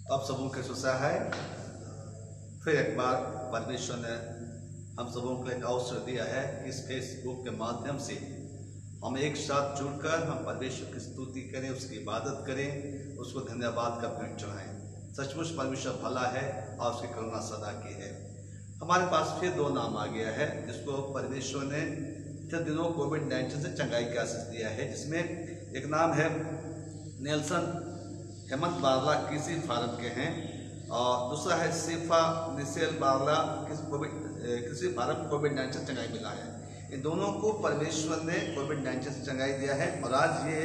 आप सबों के सुसा है। फिर एक बार परमेश्वर ने हम सबों को एक अवसर दिया है। इस फेसबुक के माध्यम से हम एक साथ जुड़कर हम परमेश्वर की स्तुति करें, उसकी इबादत करें, उसको धन्यवाद का भेंट चढ़ाएं। सचमुच परमेश्वर भला है और उसकी करुणा सदा की है। हमारे पास फिर दो नाम आ गया है जिसको परमेश्वर ने फिर दिनों कोविड-19 से चंगाई का आशीष दिया है, जिसमें एक नाम है नेल्सन हेमंत बारला, किसी फार्म के हैं, और दूसरा है सिफा निसेल बारला, किसी फार्म कोविड-19 से चंगाई मिला है। इन दोनों को परमेश्वर ने कोविड-19 से चंगाई दिया है और आज ये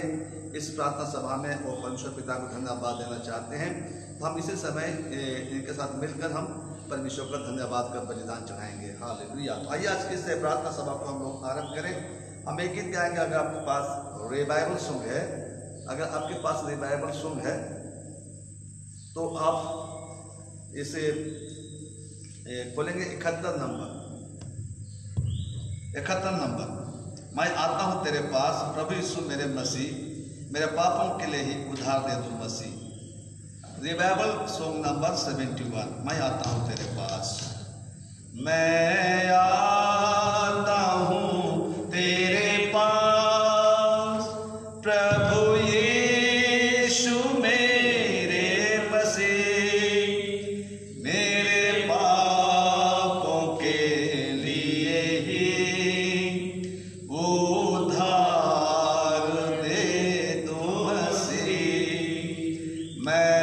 इस प्रार्थना सभा में वो परमेश्वर पिता को धन्यवाद देना चाहते हैं। तो हम इसी समय इनके साथ मिलकर हम परमेश्वर का धन्यवाद का बलिदान चढ़ाएंगे। हालेलुया। तो आइए आज की इस प्रार्थना सभा को हम लोग आरंभ करें। हम एक गीत गाएंगे। अगर आपके पास रिवाइवल सॉन्ग है, अगर आपके पास रिवाइवल सॉन्ग है तो आप इसे खोलेंगे 71 नंबर। मैं आता हूँ तेरे पास, प्रभु यीशु मेरे मसीह, मेरे पापों के लिए ही उधार दे दो मसीह। Revival song number 71। मैं आता हूँ तेरे पास। मैं आता हूँ तेरे पास, प्रभु यीशु मेरे मसीह, मेरे पापों के लिए ही उधार दे दो मसीह। मैं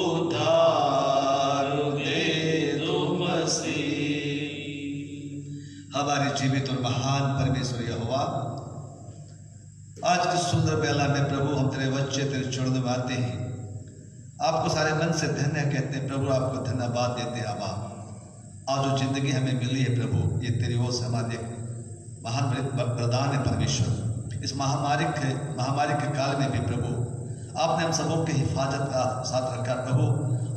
उद्धार दे दो मसीह। हमारे जीवित और महान परमेश्वर यहोवा, आज के सुंदर बेला में प्रभु हम तेरे बच्चे तेरे चरणों में आते हैं, आपको सारे मन से धन्य कहते हैं प्रभु, आपको धन्यवाद देते हैं। आबा, आज जो जिंदगी हमें मिली है प्रभु, ये तेरी ओर से हमारे महान वरदान है परमेश्वर। इस महामारी के काल में भी प्रभु आपने हम सबों की हिफाजत का साथ रखा प्रभु।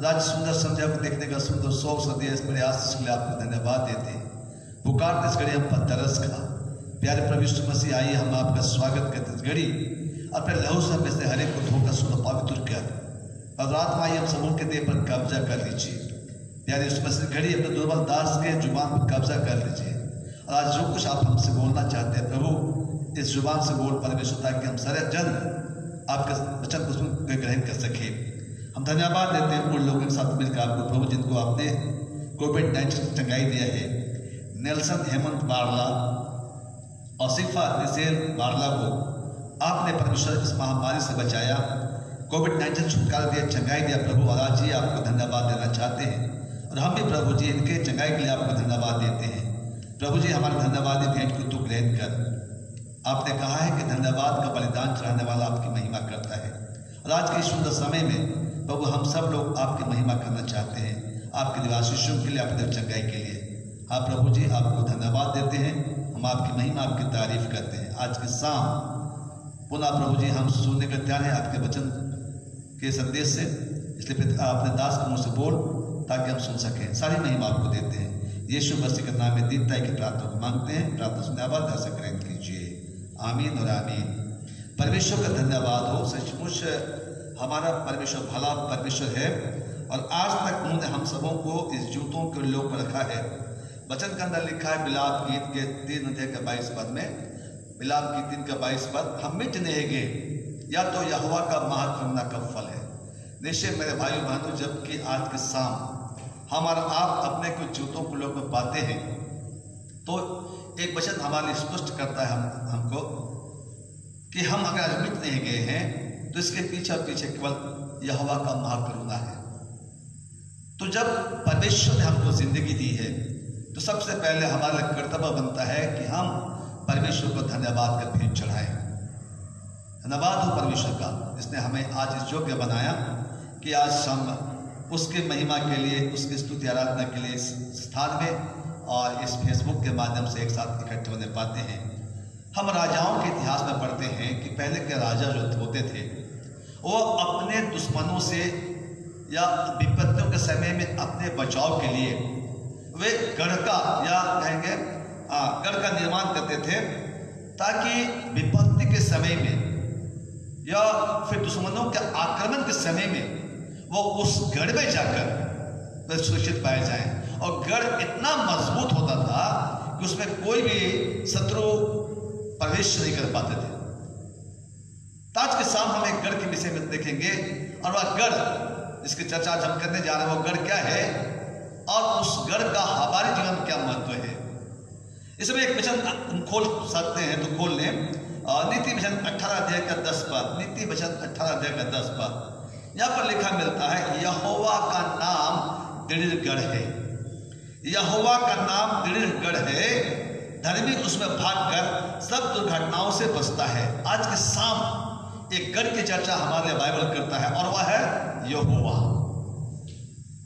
आज सुंदर संध्या को देखने का सुंदर अवसर दिया, इस बड़े आशीष के लिए आपको धन्यवाद देते हैं। पुकार इस घड़ी हम पर तरस खा, प्यारे प्रभु यीशु मसीह, आइए हम आपका स्वागत करते इस घड़ी अपने लहू से हमें से हरेक को धोकर सुनो पवित्र कर, और आत्मा हम सबों के देह पर कब्जा कर लीजिए। प्यारे यीशु मसीह, घड़ी अपने दुर्बल दास के जुबान पर कब्जा कर लीजिए, और आज जो कुछ आप हमसे बोलना चाहते हैं प्रभु, इस जुबान से बोल परमेश्वर, ताकि हम सारे जन आपके वचन को सुनकर ग्रहण कर सके। हम धन्यवाद देते हैं उन लोगों के साथ मिलकर आपको प्रभु, जिनको आपने कोविड-19 चंगाई दिया है। नेल्सन हेमंत बारला और सिफा निसेल बारला को आपने परमेश्वर इस महामारी से बचाया, कोविड-19 छुटकारा दिया, चंगाई दिया प्रभु, और आज ही आपको धन्यवाद देना चाहते हैं। और हम भी प्रभु जी इनके चंगाई के लिए आपको धन्यवाद देते हैं। प्रभु जी, हमारे धन्यवाद भेंट को तू ग्रहण कर। आपने कहा है कि धन्यवाद का बलिदान चढ़ाने वाला आपकी महिमा करता है, और आज के इस सुंदर समय में प्रभु हम सब लोग आपकी महिमा करना चाहते हैं, आपके दिवाशीषों के लिए, आपके चंगाई के लिए। हाँ प्रभु जी, आपको धन्यवाद देते हैं, हम आपकी महिमा आपकी तारीफ करते हैं। आज की शाम पुनः प्रभु जी हम सुनने का तैयार है आपके वचन के संदेश से, इसलिए अपने दास के मुँह से बोल, ताकि हम सुन सकें। सारी महिमा आपको देते हैं, यीशु मसीह के नाम में दीनता की प्रार्थना को मांगते हैं। प्रार्थना सुनने आवाज ऐसे ग्रहण कीजिए, आमीन और आमीन। परमेश्वर का धन्यवाद हो। सचमुच हमारा परमेश्वर भला परमेश्वर है, और आज तक उन्होंने हम सबों को इस जूतों के लोग पर रखा है। वचन के अंदर लिखा है विलाप गीत के 3 अध्याय के 22 पद में, विलाप गीत 3 का 22 पद, हम मिट नहीं गए, या तो यहोवा का महाकरुणा का फल है। निश्चय मेरे भाई बहनों, जबकि आज के शाम हमारा आप अपने कुछ जूतों को लोग में पाते हैं, तो एक वचन हमारे लिए स्पष्ट करता है हमको कि हम अगर आज मिट नहीं गए हैं, तो इसके पीछे केवल यहोवा का महाकरुणा है। तो जब परमेश्वर ने हमको जिंदगी दी है, तो सबसे पहले हमारा कर्तव्य बनता है कि हम परमेश्वर को धन्यवाद का भेंट चढ़ाएं। धन्यवाद हो परमेश्वर का, जिसने हमें आज इस योग्य बनाया कि आज हम उसके महिमा के लिए, उसकी स्तुति आराधना के लिए इस स्थान में और इस फेसबुक के माध्यम से एक साथ इकट्ठे होने पाते हैं। हम राजाओं के इतिहास में पढ़ते हैं कि पहले के राजा जो होते थे, वो अपने दुश्मनों से या विपत्तियों के समय में अपने बचाव के लिए वे गढ़ का या कहेंगे गढ़ का निर्माण करते थे, ताकि विपत्ति के समय में या फिर दुश्मनों के आक्रमण के समय में वो उस गढ़ में जाकर वे सुरक्षित पाए जाएं। और गढ़ इतना मजबूत होता था कि उसमें कोई भी शत्रु प्रवेश नहीं कर पाते थे। आज के शाम हम एक गढ़ के विषय में देखेंगे, और वह गढ़ जिसकी चर्चा आज हम करने जा रहे हैं, वो गढ़ क्या है और उस गढ़ का हमारे जीवन में क्या महत्व है। इसमें एक वचन खोल सकते हैं तो खोल लें, नीति वचन 18 अध्याय का 10 पद, नीति वचन 18 अध्याय का 10 पद। यहाँ पर लिखा मिलता है, यहोवा का नाम दृढ़ गढ़ है, यहोवा का नाम दृढ़ गढ़ है, धर्मी उसमें भागकर सब दुर्घटनाओं से बचता है। आज के शाम एक गढ़ की चर्चा हमारे लिए बाइबल करता है, और वह है यहोवा।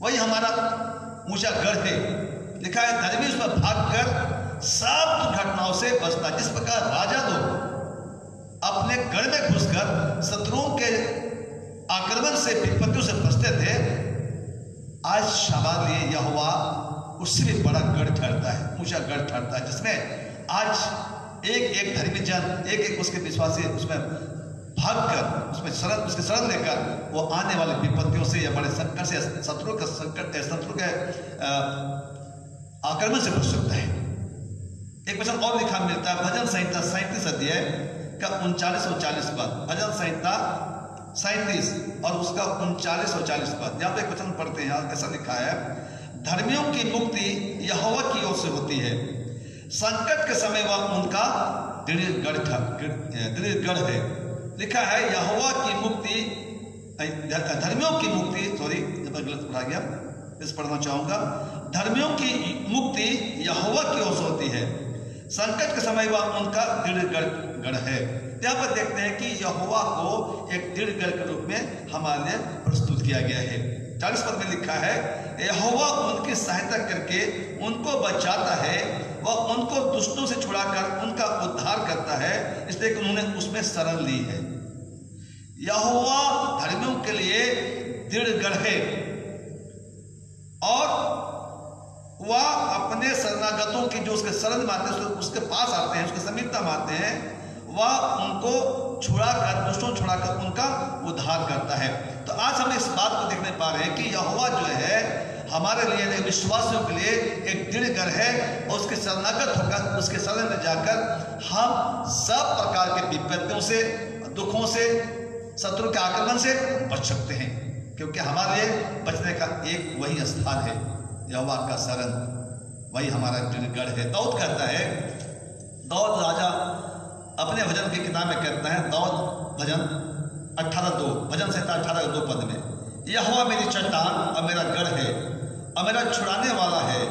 वही हमारा ऊंचा गढ़ है। लिखा है, धर्मी उसमें भागकर सब दुर्घटनाओं से बचता। जिस प्रकार राजा लोग अपने गढ़ में घुसकर शत्रुओं के आक्रमण से, विपत्तियों से बचते थे, आज हमारे लिए यहोवा उससे भी बड़ा गढ़ ठहरता है, ऊंचा गढ़ ठहरता है, जिसमें आज एक धर्मी जन, एक उसके विश्वासी उसमें भागकर, उसमें उसके शरण लेकर वो आने वाले विपत्तियों से या बड़े संकट से, शत्रु के आक्रमण से बच सकता है। एक वचन और लिखा मिलता है, भजन संहिता 37 अध्याय का 39 और 40 पद। भजन संहिता 37 और उसका 39 और 40 पद। यहाँ पे एक वचन पढ़ते हैं, ऐसा लिखा है, धर्मियों की मुक्ति यहोवा की ओर से होती है, संकट के समय वह उनका दृढ़ गढ़ है। लिखा है, यहोवा की मुक्ति, धर्मियों की मुक्ति पढ़ा गया, इस पढ़ना चाहूंगा। धर्मियों की मुक्ति यहोवा की ओर से होती है, संकट के समय वह उनका दृढ़ गढ़ है। यहाँ पर देखते हैं कि यहोवा को एक दृढ़ गढ़ के रूप में हमारे लिए प्रस्तुत किया गया है। 40 पद में लिखा है, यहोवा उनकी सहायता करके उनको बचाता है, वह उनको दुष्टों से छुड़ाकर उनका उद्धार करता है, इसलिए कि उन्होंने उसमें शरण ली है। यहोवा धर्मियों के लिए दृढ़ गढ़ है और वह अपने शरणागतों की जो उसके शरण में आते हैं, उसके पास आते हैं, उसके समीपता में आते हैं, वह उनको छुड़ाकर, दुष्टों छुड़ाकर उनका उद्धार करता है। तो आज हम इस बात को देखने पा रहे हैं कि यहोवा जो है हमारे लिए, विश्वासियों के लिए एक दृढ़ गढ़ है और उसके शरणागत होकर, उसके शरण में जाकर हम सब प्रकार के विपत्तियों से, दुखों से, शत्रु के आक्रमण से बच सकते हैं, क्योंकि हमारे लिए बचने का एक वही स्थान है, यहोवा का शरण, वही हमारा दृढ़ गढ़ है। दाऊद कहता है, दाऊद राजा अपने भजन की किताब में कहता है, दाऊद भजन 18:2, भजन संहिता 18:2 पद में, यहोवा मेरी चट्टान और मेरा गढ़ है और मेरा छुड़ाने वाला है,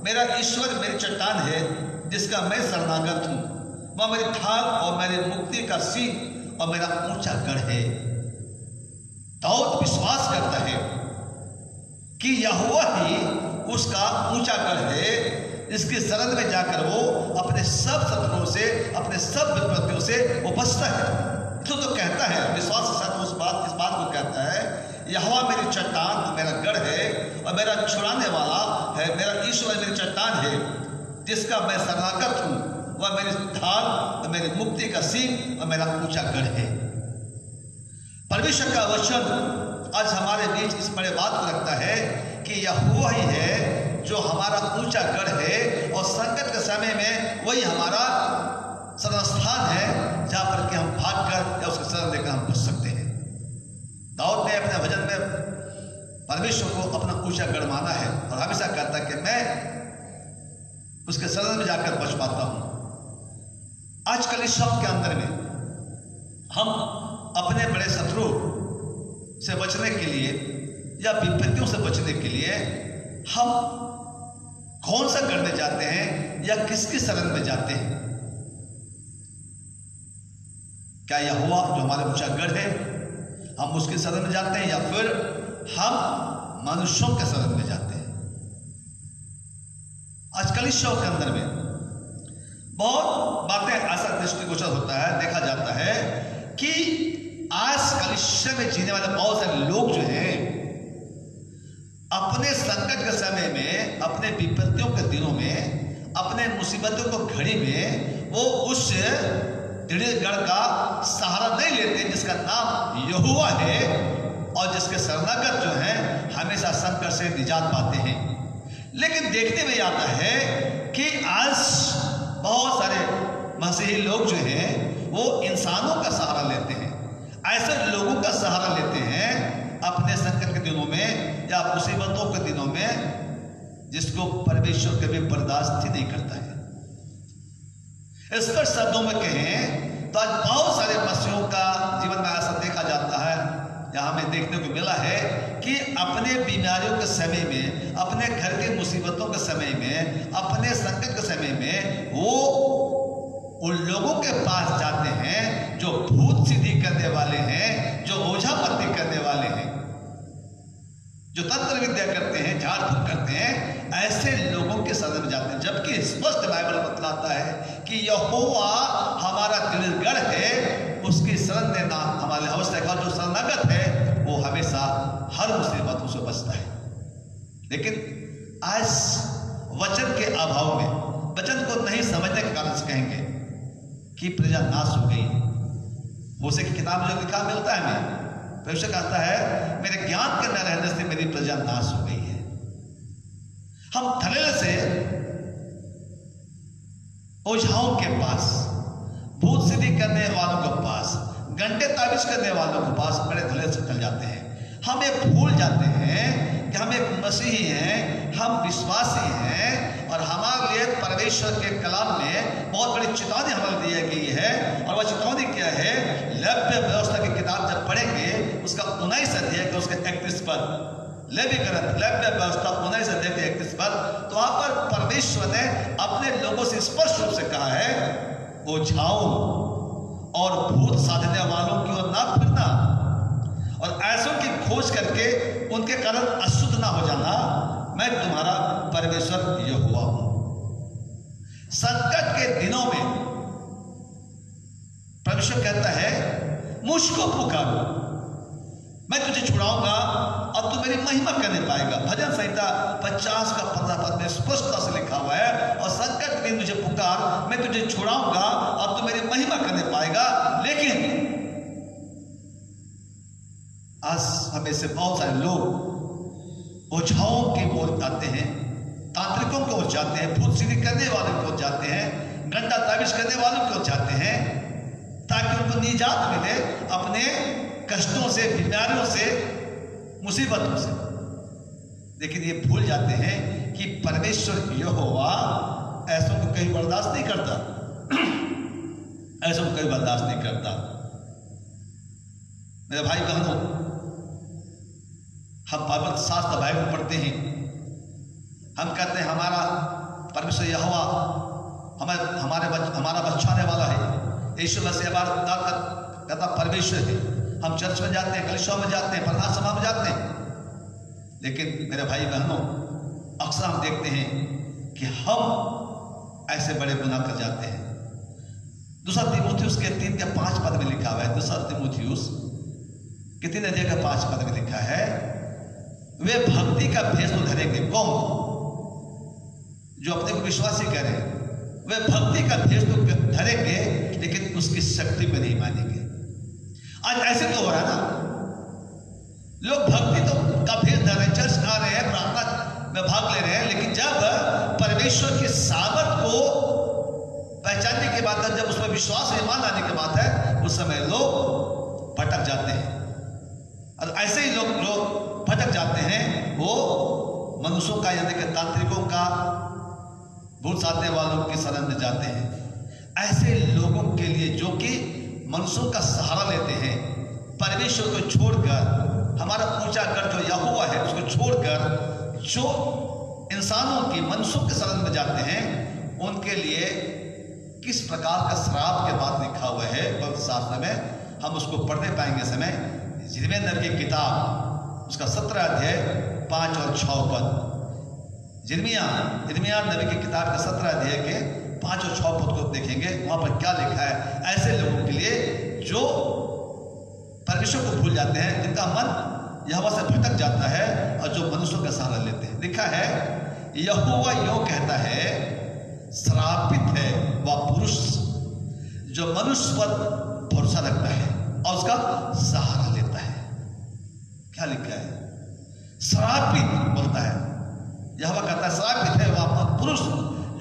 मेरा ईश्वर मेरी चट्टान है जिसका मैं शरणागत हूँ, वह मेरी ढाल और मेरी मुक्ति का सीन और मेरा ऊंचा गढ़ है। दाऊद विश्वास करता है कि यहोवा ही उसका ऊंचा गढ़ है, इसकी शरण में जाकर वो अपने सब शत्रुओं से, अपने सब विपत्तियों से वो बचता है। तो कहता है, विश्वास के साथ इस बात को कहता है, यहोवा मेरी चट्टान मेरा गढ़ है और मेरा छुड़ाने वाला है, मेरा ईश्वर मेरी चट्टान है जिसका मैं शरणागत हूँ, वह मेरी ढाल और मेरी मुक्ति का सीन और मेरा ऊंचा गढ़ है। परमेश्वर का वचन आज हमारे बीच इस बड़े बात को रखता है कि यहोवा ही है जो हमारा ऊंचा गढ़ है और संकट के समय में वही हमारा शरण स्थान है, जहां पर कि हम भागकर या उसके शरण लेकर हम बच सकते हैं। दाऊद ने अपने भजन में परमेश्वर को अपना ऊंचा गढ़ माना है और हमेशा कहता है कि मैं उसके शरण में जाकर बच पाता हूं। आजकल इस सब के अंदर में हम अपने बड़े शत्रु से बचने के लिए या विपत्तियों से बचने के लिए हम कौन सा गढ़ में जाते हैं या किसकी शरण में जाते हैं? क्या यहोवा जो हमारा ऊंचा गढ़ है हम उसकी शरण में जाते हैं या फिर हम मनुष्यों के शरण में जाते हैं? आजकल इस शो के अंदर में बहुत बातें ऐसा दृष्टिगोचर होता है, देखा जाता है कि आजकल इस समय में जीने वाले बहुत सारे लोग जो हैं अपने संकट के समय में, अपने विपत्तियों के दिनों में, अपने मुसीबतों को घड़ी में वो उस दृढ़ गढ़ का सहारा नहीं लेते जिसका नाम यहोवा है और जिसके शरणागत जो हैं हमेशा संकट से निजात पाते हैं। लेकिन देखने में आता है कि आज बहुत सारे मसीही लोग जो हैं वो इंसानों का सहारा लेते हैं, ऐसे लोगों का सहारा लेते हैं अपने संकट के दिनों में या मुसीबतों के दिनों में, जिसको परमेश्वर कभी बर्दाश्त ही नहीं करता है। स्पष्ट शब्दों में कहें तो आज बहुत सारे मसीहों का जीवन में ऐसा देखा जाता है या हमें देखने को मिला है कि अपने बीमारियों के समय में, अपने घर की मुसीबतों के समय में, अपने संकट के समय में वो उन लोगों के पास जाते हैं जो भूत सिद्धि करने वाले हैं, जो ओझापत्ती करने वाले हैं, जो तंत्र विद्या करते हैं, झाड़ फूक करते हैं, ऐसे लोगों के शरण में जाते हैं। जबकि स्पष्ट बाइबल बतलाता है कि यहोवा हमारा दृढ़ गढ़ है, उसकी शरण लेना हमारे आवश्यक है। जो शरणागत है वो हमेशा हर मुसीबतों से बचता है। लेकिन आज वचन के अभाव में, वचन को नहीं समझने के कारण से कहेंगे कि प्रजा नाश हो गई। मूसे की किताब में जो लिखा मिलता है हमें, परमेश्वर कहता है मेरे ज्ञान के न रहने से मेरी प्रजा नाश हो गई है। हम धड़ल्ले से ओझाओं के पास, भूत सिद्धि करने वालों के पास, घंटे ताबीज करने वालों के पास बड़े धड़ल्ले से चल जाते हैं। हम ये भूल जाते हैं कि हम एक मसीही हैं, हम विश्वासी हैं और हमारे लिए परमेश्वर के कलाम में बहुत बड़ी चेतावनी हमें दी गई है। और वह चेतावनी क्या है? लेव्य व्यवस्था की किताब जब पढ़ेंगे उसका 19 अध्याय का उसका 31 पद, लेविकरण लेव्य व्यवस्था 19:31 पर, तो वहां पर परमेश्वर ने अपने लोगों से स्पष्ट रूप से कहा है, ओझाओं और भूत साधने वालों की ओर ना फिरना और ऐसों की खोज करके उनके कारण अशुद्ध ना हो जाना, मैं तुम्हारा परमेश्वर यहोवा हूं। संकट के दिनों में परमेश्वर कहता है, मुझको पुकारो, मैं तुझे छुड़ाऊंगा और तू मेरी महिमा करने पाएगा। भजन संहिता 50 का 15 पद में स्पष्टता से लिखा हुआ है, और संकट में मुझे पुकार, मैं तुझे छुड़ाऊंगा और तू मेरी महिमा करने पाएगा। लेकिन आज हमें से बहुत सारे लोग ओझाओं की ओर जाते हैं, तांत्रिकों की ओर जाते हैं, भूत सीधी करने वालों की ओर जाते हैं, गंडा ताबिज करने वालों की ओर जाते हैं, ताकि उनको निजात मिले अपने कष्टों से, बीमारियों से, मुसीबतों से। लेकिन ये भूल जाते हैं कि परमेश्वर यहोवा ऐसों को कहीं बर्दाश्त नहीं करता, ऐसों को कहीं बर्दाश्त नहीं करता। मेरे भाई बहनों, हम पवित्र शास्त्र बाइबल पढ़ते हैं, हम कहते हैं हमारा परमेश्वर यहोवा हमारा बचाने वाला है, यीशु मसीह हमारा परमेश्वर है। हम चर्च में जाते हैं, कलीसिया में जाते हैं, प्रार्थना सभा में जाते हैं, लेकिन मेरे भाई बहनों, अक्सर हम देखते हैं कि हम ऐसे बड़े गुनाह कर जाते हैं। दूसरा तीमुथियुस के 3 के 5 पद में लिखा हुआ है, दूसरा तीमुथियुस के 3 अध्याय के 5 पद में लिखा है, वे भक्ति का भेष तो धरेंगे। कौन? जो अपने को विश्वासी करें, वे भक्ति का भेष तो धरेंगे, लेकिन उसकी शक्ति को नहीं मानेंगे। आज ऐसे तो हो रहा है ना, लोग भक्ति तो का भेष धर रहे हैं, चर्च आ रहे हैं, प्रार्थना में भाग ले रहे हैं, लेकिन जब परमेश्वर की सामर्थ को पहचानने की बात है, जब उसमें विश्वास ईमान आने की बात है, उस समय लोग भटक जाते हैं। और ऐसे ही लोग भटक जाते हैं, वो मनुष्यों का यानी कि तांत्रिकों का, भूत साधने वालों की शरण में जाते हैं। ऐसे लोगों के लिए जो कि मनुष्यों का सहारा लेते हैं, परमेश्वर को छोड़कर, हमारा ऊंचा गढ़ जो यहोवा है उसको छोड़कर जो इंसानों की, मनुष्यों के शरण में जाते हैं, उनके लिए किस प्रकार का श्राप के बाद लिखा हुआ है पवित्र शास्त्र में, हम उसको पढ़ने पाएंगे समय। यिर्मयाह नबी की किताब, उसका 17 अध्याय 5 और 6 पद। यिर्मयाह नबी की किताब के 17 अध्याय के 5 और 6 पद को देखेंगे, वहां पर क्या लिखा है ऐसे लोगों के लिए जो परमेश्वर को भूल जाते हैं, जिनका मन यहोवा से भटक जाता है और जो मनुष्यों का सहारा लेते हैं। लिखा है, यहोवा यूं कहता है, श्रापित है वह पुरुष जो मनुष्य पर भरोसा रखता है और उसका सहारा लेता है। क्या लिखा है? श्रापित बोलता है, यहोवा कहता है श्रापित है वह पुरुष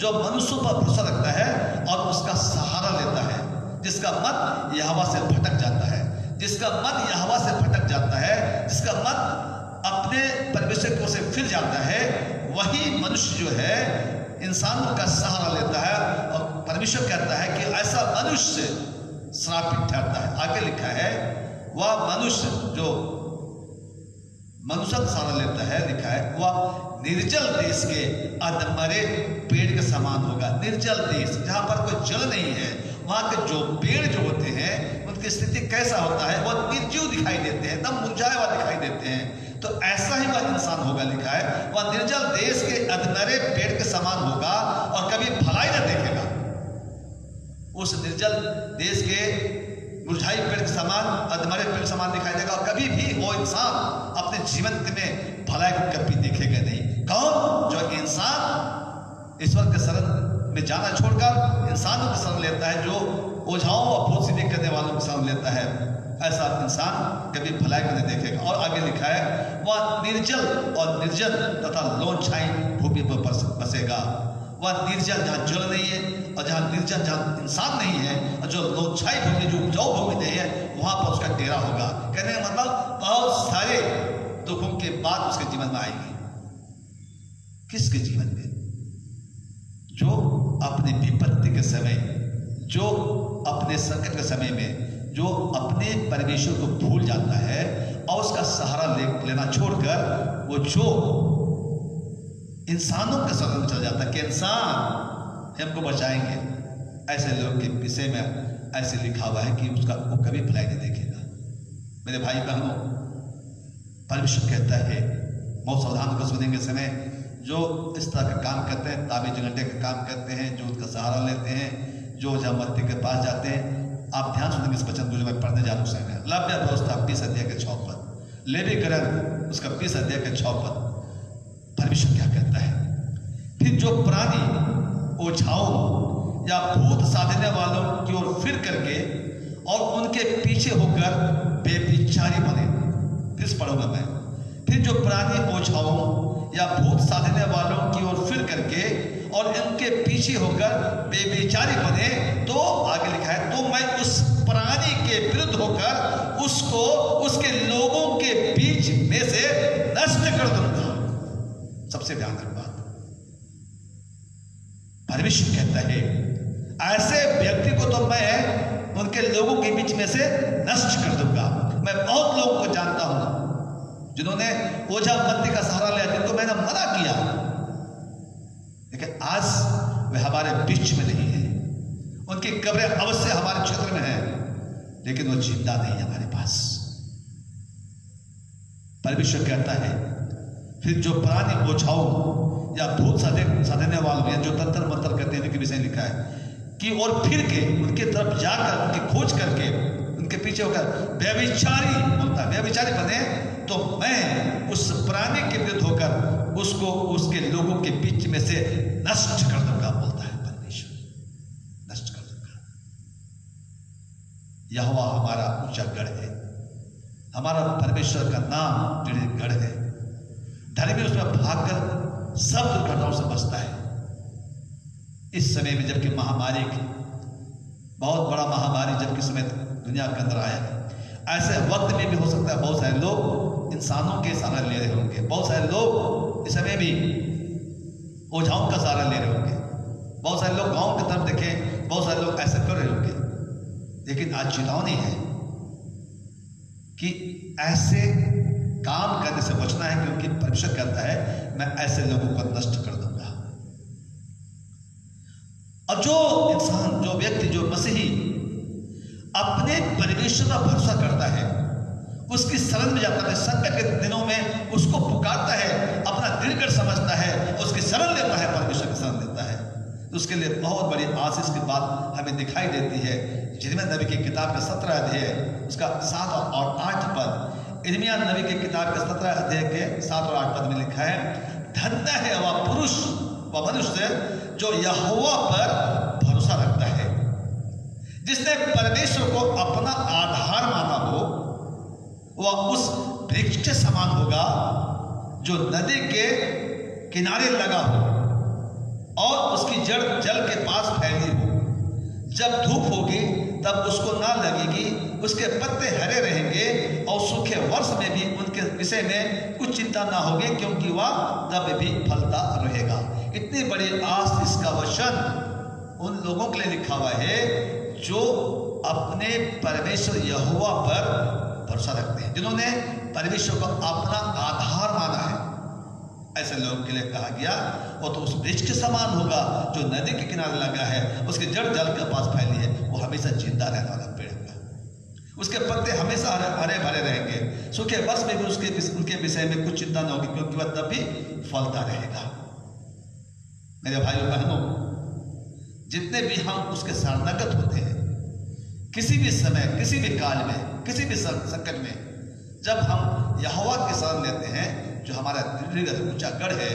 जो मनुष्यों पर भरोसा रखता है और उसका सहारा लेता है, जिसका मन यहोवा से भटक जाता है, जिसका मन यहोवा से भटक जाता है, जिसका मन अपने परमेश्वर को से फिर जाता है, वही मनुष्य जो है इंसानों का सहारा लेता है। और परमेश्वर कहता है कि ऐसा मनुष्य श्रापित ठहरता है। आगे लिखा है, वह मनुष्य जो मनुष्य का सहारा लेता है, लिखा है, वह निर्जल देश के अधमरे पेड़ के समान होगा। निर्जल देश, जहां पर कोई जल नहीं है, वहां के जो पेड़ जो होते हैं उनकी स्थिति कैसा होता है, वह निर्जीव दिखाई देते हैं, एकदम मुरझाए हुआ दिखाई देते हैं। तो ऐसा ही वह इंसान होगा, लिखा है, वह निर्जल देश के अधमरे पेड़ के समान होगा और कभी भलाई न देखेगा। उस निर्जल देश के मुरझाई पेड़ के समान, अधमरे पेड़ के समान दिखाई देगा, और कभी भी वो इंसान अपने जीवन में भलाई को कभी देखेगा नहीं। कौन? जो इंसान ईश्वर के शरण में जाना छोड़कर इंसानों की शरण लेता है, जो ओझाओं और भूत सीधी करने वालों की शरण लेता है, ऐसा इंसान कभी भलाई को नहीं देखेगा। और आगे लिखा है, वह निर्जल और निर्जन तथा लोन छाई भूमि पर बसेगा। वह निर्जल जहाँ जल नहीं है, और जहाँ निर्जन जहाँ इंसान नहीं है, और जो लोन छाई भूमि, जो उपजाऊ भूमि नहीं है, वहां पर उसका डेरा होगा। कहने का मतलब बहुत सारे दुखों के बाद उसके जीवन में आएगी। किसके जीवन में? जो अपने विपत्ति के समय, जो अपने संकट के समय में, जो अपने परमेश्वर को भूल जाता है और उसका सहारा लेना छोड़कर वो जो इंसानों के शरण में चला जाता है कि इंसान हमको बचाएंगे, ऐसे लोग के विषय में ऐसे लिखा हुआ है कि उसका वो कभी भलाई नहीं देखेगा। मेरे भाई बहनों, परमेश्वर कहता है, बहुत सावधान को सुनेंगे समय, जो इस तरह का काम करते हैं, ताबीज घंटे का काम करते हैं, जो उसका सहारा लेते हैं, जो मत्ती के पास जाते हैं, आप ध्यान सुनेंगे इस वचन को जो मैं पढ़ने जा रहा हूँ समय। लव्य व्यवस्था 20 अध्याय के 6 पद, लेवी ग्रंथ उसका 20 अध्याय के 6 पद, परमेश्वर क्या कहता है? फिर जो प्राणी ओझाओं या भूत साधने वालों की ओर फिर करके और उनके पीछे होकर बेविचारी बने। फिर पढ़ूंगा मैं। फिर जो प्राणी ओझाओं या भूत साधने वालों की ओर फिर करके और इनके पीछे होकर बेविचारी बने, तो आगे लिखा है, तो मैं उस प्राणी के विरुद्ध होकर उसको उसके लोगों के बीच में से नष्ट कर दूंगा। सबसे भयानक बात, परमेश्वर कहता है ऐसे व्यक्ति को तो मैं उनके लोगों के बीच में से नष्ट कर दूंगा। मैं बहुत लोगों को जानता हूं जिन्होंने ओझा मत्ती का सहारा लिया, जिनको मैंने मना किया, लेकिन आज वे हमारे बीच में नहीं है। उनकी कब्रें अवश्य हमारे क्षेत्र में है, लेकिन वो जिंदा नहीं है हमारे पास। परमेश्वर कहता है फिर जो प्राणी ओझाओं या भूत साधने वालों या जो तंत्र मंत्र करते हैं, उनके विषय लिखा है कि और फिर के उनके तरफ जाकर उनकी खोज करके उनके पीछे होकर व्यभिचारी बोलता है, व्यभिचारी बने, तो मैं उस प्राणी के विरुद्ध होकर उसको उसके लोगों के बीच में से नष्ट कर दूंगा, बोलता है परमेश्वर, नष्ट कर दूंगा। यहोवा हमारा ऊंचा गढ़ है, हमारा परमेश्वर का नाम दृढ़ गढ़ है। धर्मी उसमें भागकर सब दुर्घटनाओं से बचता है। इस समय में जबकि महामारी, बहुत बड़ा महामारी जबकि समय दुनिया के अंदर आया है, ऐसे वक्त में भी हो सकता है बहुत सारे लोग इंसानों के सहारा ले रहे होंगे, बहुत सारे लोग इस समय भी ओझाओं का सहारा ले रहे होंगे, बहुत सारे लोग गांव की तरफ देखें, बहुत सारे लोग ऐसे कर रहे होंगे। लेकिन आज चेतावनी है कि ऐसे काम करने से बचना है, क्योंकि परमेश्वर कहता है मैं ऐसे लोगों को नष्ट कर दूंगा। और जो इंसान, जो व्यक्ति, जो मसीही अपने परमेश्वर का भरोसा करता है, उसकी शरण में जाता है, संकट के दिनों में उसको पुकारता है, अपना दिलगढ़ समझता है, उसकी शरण लेता है, परमेश्वर की शरण लेता है, तो उसके लिए बहुत बड़ी आशीष की बात हमें दिखाई देती है। यिर्मयाह नबी की किताब का 17 अध्याय उसका 7 और 8 पद, यिर्मयाह नबी की किताब के 17 अध्याय के 7 और 8 पद में लिखा है, धन्य है वह पुरुष, वह मनुष्य जो यहोवा पर भरोसा रखता है, जिसने परमेश्वर को अपना आधार माना हो। वह उस वृक्ष के समान होगा जो नदी के किनारे लगा हो और उसकी जड़ जल के पास फैली हो। जब धूप होगी तब उसको ना लगेगी, उसके पत्ते हरे रहेंगे और सूखे वर्ष में भी उनके विषय में कुछ चिंता ना होगी, क्योंकि वह तब भी फलता रहेगा। इतनी बड़ी आस इसका वचन उन लोगों के लिए लिखा हुआ है जो अपने परमेश्वर यहोवा पर भरोसा रखते हैं, जिन्होंने परमेश्वर को अपना आधार माना है। ऐसे लोगों के लिए कहा गया वो तो उस वृक्ष के समान होगा जो नदी के किनारे लगा है, उसकी जड़ जल के पास फैली है, वो हमेशा जिंदा रहने वाला पेड़ होगा, उसके पत्ते हमेशा हरे भरे रहेंगे, सूखे वर्ष में भी उनके विषय में कुछ चिंता न होगी, क्योंकि वह तब भी फलता रहेगा। मेरे भाइयों बहनों, जितने भी हम उसके शरणागत होते हैं, किसी भी समय, किसी भी काल में, किसी भी संकट में, जब हम यहोवा की शरण लेते हैं, जो हमारा ऊंचा गढ़ है,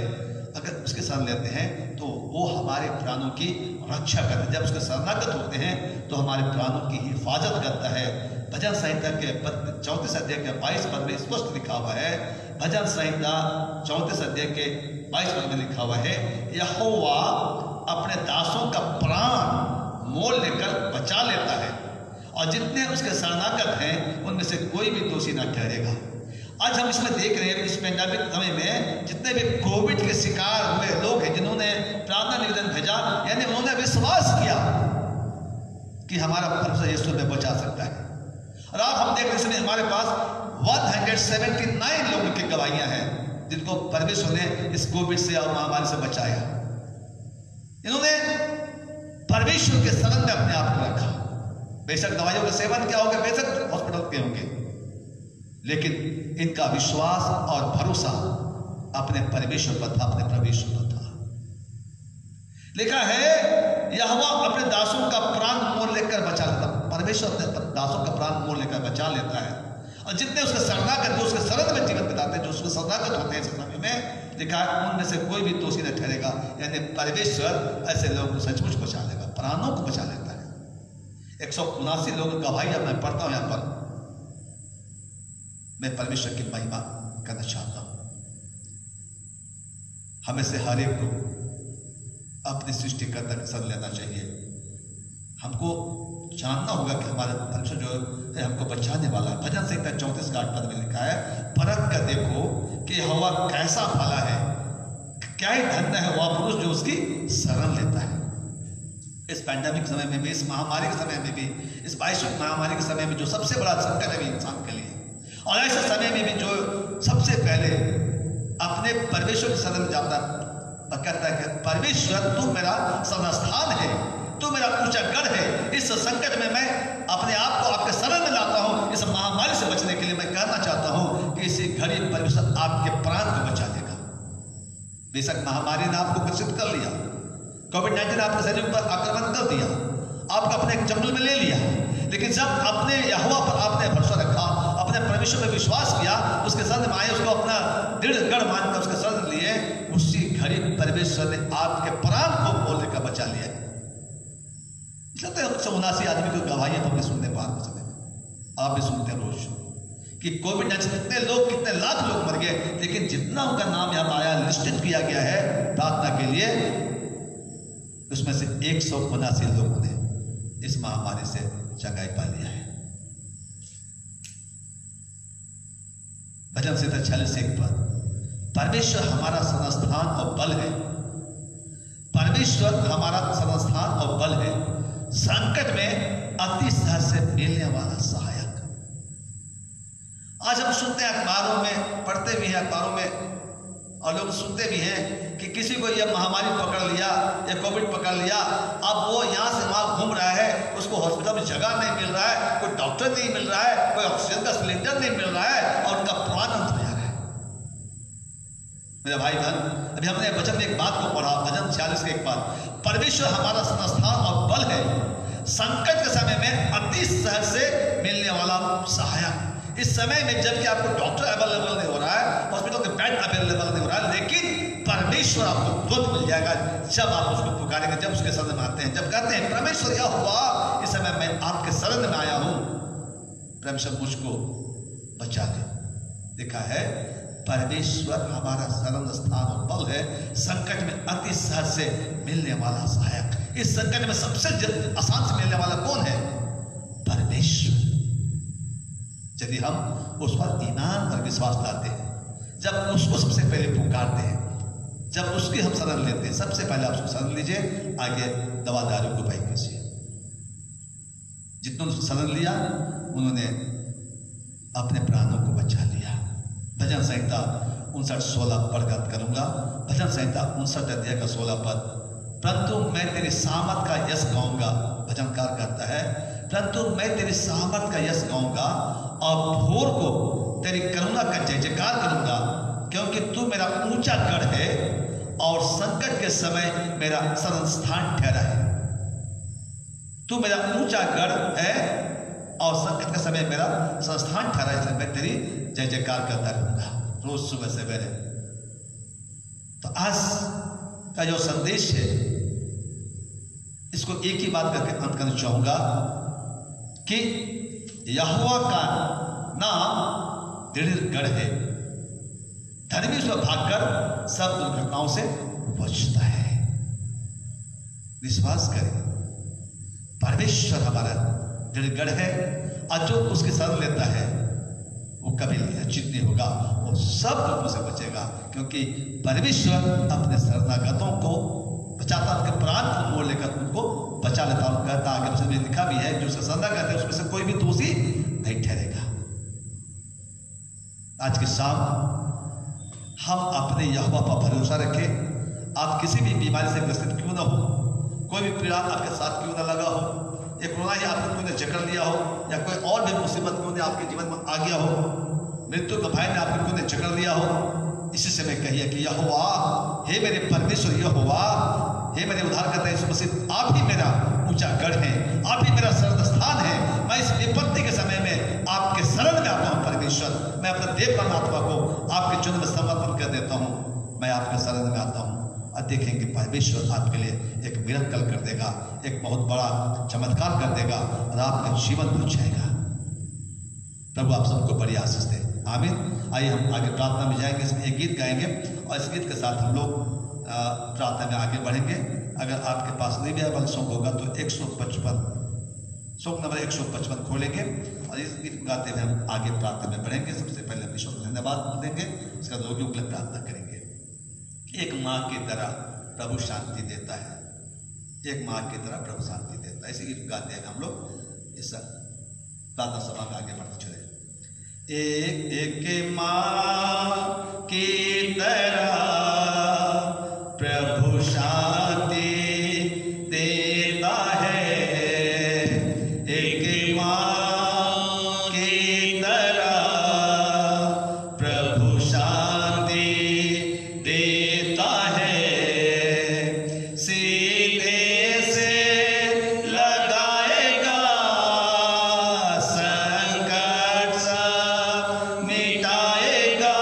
अगर उसके शरण लेते हैं तो वो हमारे प्राणों की रक्षा करता है। जब उसके शरणागत होते हैं तो हमारे प्राणों की हिफाजत करता है। भजन संहिता के 34 अध्याय के 22 पद में स्पष्ट लिखा हुआ है, भजन संहिता 34 अध्याय के 22 पद में लिखा हुआ है, यहोवा अपने दासों का प्राण मोल लेकर बचा लेता है और जितने उसके शरणागत हैं उनमें से कोई भी दोषी न ठहरेगा। आज हम इसमें देख रहे हैं, इस पैंडेमिक समय में जितने भी कोविड के शिकार हुए लोग हैं, जिन्होंने प्रार्थना निवेदन भेजा, यानी उन्होंने विश्वास किया कि हमारा परमेश्वर यीशु में बचा सकता है। और आप हम देख रहे हैं हमारे पास 179 लोगों की गवाहियां हैं जिनको परमेश्वर ने इस कोविड से और महामारी से बचाया। इन्होंने परमेश्वर के शरण में अपने आप को रखा। बेशक दवाइयों का सेवन क्या होगा, बेशक हॉस्पिटल के होंगे, लेकिन इनका विश्वास और भरोसा अपने परमेश्वर पर था, अपने परमेश्वर पर था। लिखा है यहोवा अपने दासों का प्राण मोल लेकर बचा लेता। परमेश्वर अपने दासों का प्राण मोल लेकर बचा लेता है, और जितने उसके शरणागत, जो उसके शरण में जीवन बिताते हैं, जो उसके शरणागत होते हैं इस समय में, लिखा है उनमें से कोई भी दोषी न ठहरेगा। यानी परमेश्वर ऐसे लोगों को सचमुच बचा लेगा, प्राणों को बचा लेता है। 179 लोगों की गवाही अब मैं पढ़ता हूं यहां पर। मैं परमेश्वर की महिमा करना चाहता हूं। हमें से हर एक को अपनी सृष्टिकर्ता की शरण लेना चाहिए। हमको जानना होगा कि हमारा परमेश्वर जो है हमको बचाने वाला है। भजन संहिता 34:8 में लिखा है, परख कर देखो कि यहोवा कैसा भला है, क्या ही धन्य है वह पुरुष जो उसकी शरण लेता है। इस पैंडेमिक समय में भी, इस महामारी के समय में भी, इस वैश्विक महामारी के समय में जो सबसे बड़ा संकट है इंसान के लिए, और ऐसे समय में भी जो सबसे पहले अपने परमेश्वर की शरण जाता कहता है कि परमेश्वर तू मेरा शरणस्थान है, तू मेरा ऊंचा गढ़ है। इस संकट में मैं अपने आप को आपके शरण में लाता हूं। इस महामारी से बचने के लिए मैं कहना चाहता हूं कि इसी घड़ी परमेश्वर आपके प्राण को बचा लेगा। बेशक महामारी ने आपको ग्रसित कर लिया, कोविड-19 ने आपके शरीर पर आक्रमण कर दिया, आपको अपने एक जंगल में ले लिया, लेकिन जब अपने यहोवा पर आपने भरोसा रखा, अपने परमेश्वर में विश्वास किया, उसके शरण में आए, उसको अपना दृढ़ गढ़ मानकर उसके शरण लिए, उसी घड़ी परमेश्वर ने आपके प्राण को बोलने का बचा लिया। 179 आदमी की गवाही हमने सुनने पार हो समय में, आप भी सुनते हैं रोज कि कोविड-19 से कितने लोग, कितने लाख लोग मर गए, लेकिन जितना उनका नाम यहाँ आया, लिस्टेड किया गया है प्रार्थना के लिए, उसमें से 179 लोगों ने इस महामारी से जगाई पा लिया है। भजन संहिता 46:1 पर, परमेश्वर हमारा शरणस्थान और बल है, परमेश्वर हमारा शरणस्थान और बल है, संकट में अति सहज से मिलने वाला सहायक। आज हम सुनते हैं, अखबारों में पढ़ते भी हैं, अखबारों में, और लोग सुनते भी हैं कि किसी को यह महामारी पकड़ लिया या कोविड पकड़ लिया, अब वो यहाँ से वहाँ घूम रहा है, उसको हॉस्पिटल में जगह नहीं मिल रहा है, कोई डॉक्टर नहीं मिल रहा है, कोई ऑक्सीजन का सिलेंडर नहीं मिल रहा है, और उनका प्राण अंत हो जा रहा है। मेरे भाई बहन, अभी हमने वचन में एक बात को पढ़ा, भजन 46 के एक बात, परमेश्वर हमारा शरणस्थान और बल है, संकट के समय में अति सहज से मिलने वाला सहायक। इस समय में जबकि आपको डॉक्टर अवेलेबल नहीं हो रहा है, हॉस्पिटल के बेड अवेलेबल नहीं हो रहा है, लेकिन परमेश्वर आपको तुरंत मिल जाएगा जब आप उसको पुकारेंगे, जब उसके शरण में आते हैं, जब कहते हैं परमेश्वर यह हुआ, इस समय मैं आपके शरण में आया हूं, परमेश्वर मुझको बचा ले। लिखा है परमेश्वर हमारा शरण स्थान और बल है, संकट में अति सहज से मिलने वाला सहायक। इस संकट में सबसे आसान से मिलने वाला कौन है? परमेश्वर। यदि हम उस पर ईमान और विश्वास लाते हैं, जब उसको सबसे पहले पुकारते हैं, जब उसकी हम शरण लेते हैं, सबसे पहले आप उसको शरण लीजिए, आगे दवा दारू को उपाय कीजिए। जितने उसको शरण लिया उन्होंने अपने प्राणों को बचा लिया। भजन संहिता 59:16 पढ़कर करूंगा। भजन संहिता 59 का 16 पद, परंतु मैं तेरी सामर्थ का यश गाऊंगा, भजनकार कहता है, परंतु मैं तेरी सामर्थ का यश गाऊंगा और भोर को तेरी करुणा का जय जयकार करूंगा, क्योंकि तू मेरा ऊंचा गढ़ है और संकट के समय मेरा शरण स्थान ठहरा है। तू मेरा ऊंचा गढ़ है और संकट के समय मेरा संस्थान ठहरा है, इसलिए मैं तेरी जय जयकार करता रहूंगा रोज सुबह सवेरे। तो आज का जो संदेश है, इसको एक ही बात करके अंत करना चाहूंगा कि यहोवा का नाम दृढ़ गढ़ है, धर्मी उसमें भागकर सब दुर्घटनाओं से बचता है। विश्वास करें, परमेश्वर हमारा दृढ़ गढ़ है, और जो उसकी शरण लेता है वो कभी लज्जित नहीं होगा, वो सब लोगों से बचेगा, क्योंकि परमेश्वर अपने शरणागतों को बचाता, उनके प्राण को मोड़ लेकर उनको बचा लेता। और कहता आगे उसमें लिखा भी है, जो उसका शरणागत है उसमें से कोई भी दोषी नहीं ठहरेगा। आज की शाम हम अपने यहोवा पर भरोसा रखें। आप किसी भी बीमारी से ग्रसित क्यों ना हो, कोई भी पीड़ा आपके साथ क्यों ना लगा हो, या कोरोना ही आपको क्यों ने जकड़ लिया हो, या कोई और भी मुसीबत क्यों ने आपके जीवन में आ गया हो, मृत्यु का भय ने आपको क्यों ने जकड़ लिया हो, इसी से मैं कहिए कि यहोवा, हे मेरे परमेश्वर यहोवा, हे मेरे उद्धारकर्ता यीशु मसीह, आप ही मेरा ऊंचा गढ़ है, आप ही मेरा शरण स्थान है। मैं इस विपत्ति के समय में आपके शरण में आता हूँ परमेश्वर। मैं अपने देव परमात्मा को आपके चुन में समर्पण कर देता हूँ। मैं आपके शरण में आता हूँ और देखेंगे परमेश्वर आपके लिए एक मिरेकल कर देगा, एक बहुत बड़ा चमत्कार कर देगा और आपका जीवन बन जाएगा। प्रभु आप सबको बड़ी आशीष दे, आमीन। आइए हम आगे प्रार्थना में जाएंगे, इसमें एक गीत गाएंगे और इस गीत के साथ हम लोग प्रार्थना में आगे बढ़ेंगे। अगर आपके पास रिवाइवल सॉन्ग होगा तो 155 सॉन्ग नंबर 155 खोलेंगे और इस गीत गाते हुए हम आगे प्रार्थना में बढ़ेंगे। सबसे पहले हम ईश्वर को धन्यवाद देंगे, उसका रोगियों के लिए प्रार्थना करेंगे। एक माँ की तरह प्रभु शांति देता है, एक माँ की तरह प्रभु शांति देता है। इसी गीत गाते हैं हम लोग इस प्रार्थना सभा में आगे बढ़ते चले। एक माँ की तरह प्रभु शांति देता है, एक माँ की तरह प्रभु शांति देता है। सीने से लगाएगा संकट सब मिटाएगा,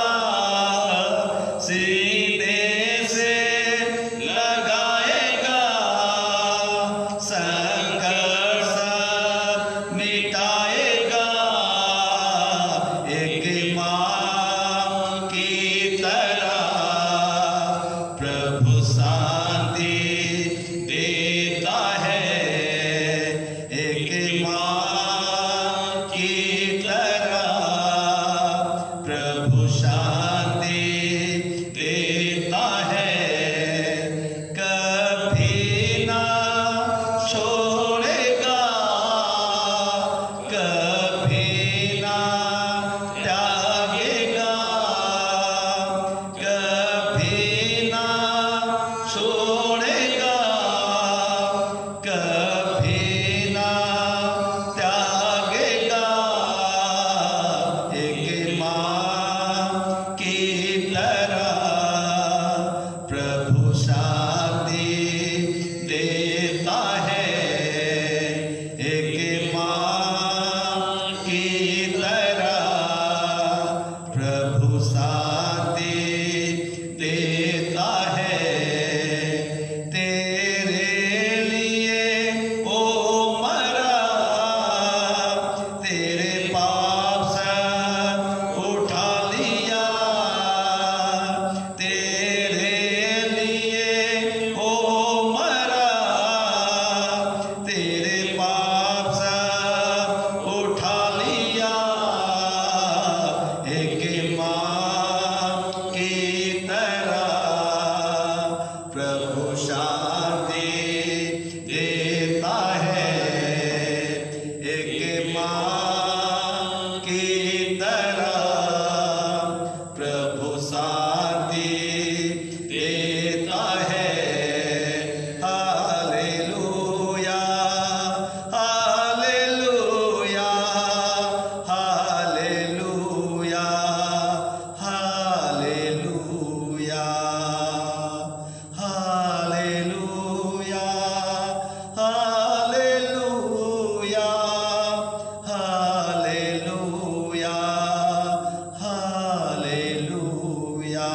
सीने से लगाएगा संकट सब मिटाएगा। एक माँ की तरह प्रभु शांति देता है, एक माँ की तरह प्रभु शांति देता है। कभी ना छोड़ेगा, कभी ना त्यागेगा, कभी ना छोड़ेगा, कभी ना त्यागेगा। एक माँ की तरह प्रभु शांति देता है, एक माँ की तरह प्रभु शांति देता है। तेरे लिए ओ मरा, तेरे पाप सब उठा लिया, तेरे लिए ओ मरा, तेरे पाप सब उठा लिया। एक माँ की तरह प्रभु शांति देता है, एक माँ की तरह प्रभु शांति देता है। Hallelujah, hallelujah, hallelujah, hallelujah, hallelujah, hallelujah, hallelujah, hallelujah.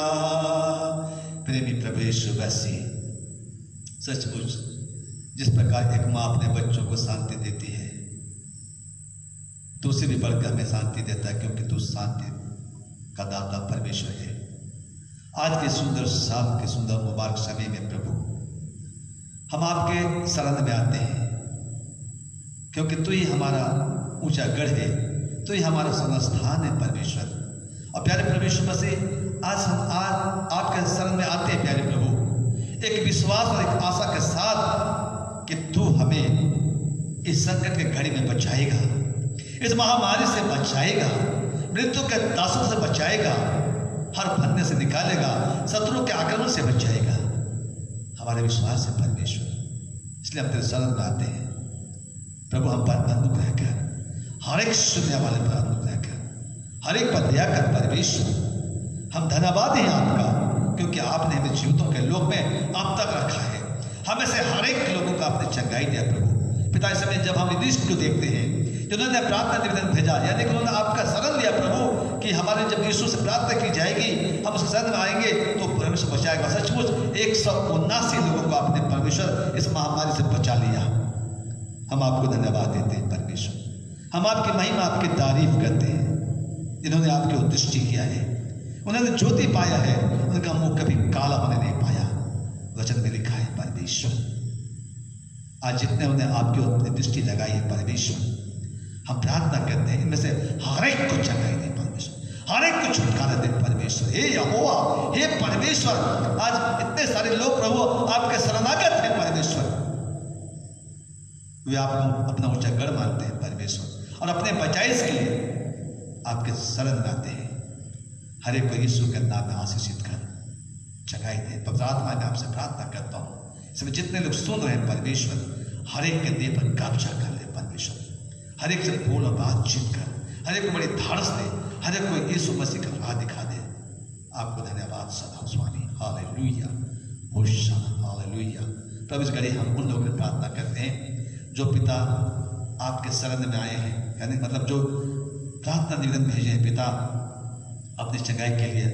प्रेमी प्रभु यीशु मसीह, सचमुच जिस प्रकार एक माँ अपने बच्चों को शांति देती है, तो उसे भी बढ़कर हमें शांति देता है, क्योंकि तू शांति का दाता परमेश्वर है। आज के सुंदर शाम के सुंदर मुबारक समय में प्रभु हम आपके शरण में आते हैं, क्योंकि तू ही हमारा ऊंचा गढ़ है, तू ही हमारा शरण है परमेश्वर। और प्यारे परमेश्वर मसीह, आज हम आपके शरण में आते हैं प्यारे प्रभु, एक विश्वास और एक आशा के साथ कि तू हमें इस संकट के घड़ी में बचाएगा, इस महामारी से बचाएगा, मृत्यु के दासों से बचाएगा। हर फंदे से निकालेगा, शत्रु के आक्रमण से बच जाएगा। हमारे विश्वास है परमेश्वर, इसलिए हम तेरे शरण में आते हैं प्रभु। हम पर अनुग्रह कर, हर एक सुनने वाले पर अनुग्रह कर, हर एक पर दया कर परमेश्वर। हम धन्यवाद हैं आपका, क्योंकि आपने हमें जीवितों के लोक में अब तक रखा है। हमें से हर एक लोगों का आपने चंगाई दिया प्रभु। पिता, इस समय जब हम यीशु को देखते हैं जिन्होंने प्रार्थना निवेदन भेजा, यानी कि उन्होंने आपका शरण लिया प्रभु कि हमारे जब यीशु से प्रार्थना की जाएगी, हम उसके शरण में आएंगे तो परमेश्वर बचाएगा। सचमुच 179 लोगों को आपने परमेश्वर इस महामारी से बचा लिया। हम आपको धन्यवाद देते हैं परमेश्वर। हम आपकी महिमा, आपकी तारीफ करते हैं। जिन्होंने आपकी दृष्टि किया है, उन्होंने ज्योति पाया है, उनका मुंह कभी काला होने नहीं पाया। वचन में लिखा है परमेश्वर, आज जितने उन्हें आपकी दृष्टि लगाई है परमेश्वर, हम प्रार्थना करते हैं इनमें से हर एक को चंगाई दे परमेश्वर, हर एक को छुटकारा दे परमेश्वर। हे यहोवा, हे परमेश्वर, आज इतने सारे लोग प्रभु आपके शरणागत हैं परमेश्वर। वे आपको अपना ऊंचा गढ़ मानते हैं परमेश्वर, और अपने बचाइश के लिए आपके शरण में आते हैं। हर एक को यीशु के नाम में आशीषित कर चंगाई दे। पवित्र आत्मा में आपसे प्रार्थना करता हूँ, इसमें जितने लोग सुन रहे हैं परमेश्वर, हर एक के देह पर कब्जा कर ले परमेश्वर। हर एक से बोल और बातचीत कर, हर एक को बड़ी धारस दे, हर एक को यीशु मसीह का राह दिखा दे। आपको धन्यवाद सदा स्वामी। Hallelujah, होशाना, hallelujah. प्रभु, इस घड़ी हम उन लोगों की प्रार्थना करते हैं जो पिता आपके शरण में आए हैं, यानी मतलब जो प्रार्थना निवेदन भेजे हैं पिता अपनी चंगाई के लिए।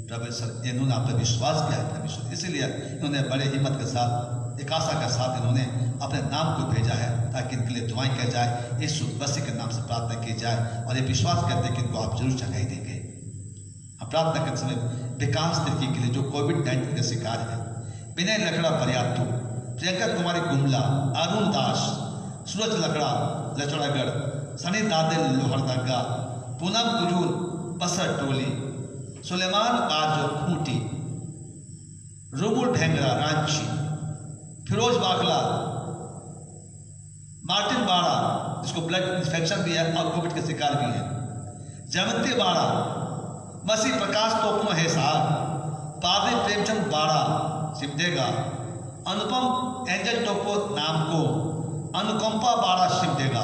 प्रभु सर, इन्होंने आप पर विश्वास किया है परमेश्वर, इसीलिए इन्होंने बड़े हिम्मत के साथ, एक आशा के साथ इन्होंने अपने नाम को भेजा है ताकि इनके लिए दुआएं की जाए, यीशु मसीह के नाम से प्रार्थना की जाए, और ये विश्वास करते हैं कि इनको आप जरूर चंगाई देंगे। हम प्रार्थना करते समय विकास तिर्की के लिए जो कोविड-19 का शिकार है, विनय लकड़ा बरियातू, प्रियंका कुमारी गुमला, अरुण दास, सूरज लकड़ा लचड़ागढ़, सनी दादिल लोहरदगा, पूनम कुजूर बसर टोली, सुलेमान आजो खूंटी, रुमुल ढेंगरा रांची, फिरोज बाखला, मार्टिन बाड़ा जिसको ब्लड इन्फेक्शन भी है और कोविड के शिकार भी है, जयंती बाड़ा, मसीह प्रकाश तोपनो है साहब, पादरी प्रेमचंद बाड़ा सिमडेगा, अनुपम एंजल टोपो नाम को, अनुकंपा बाड़ा सिमडेगा।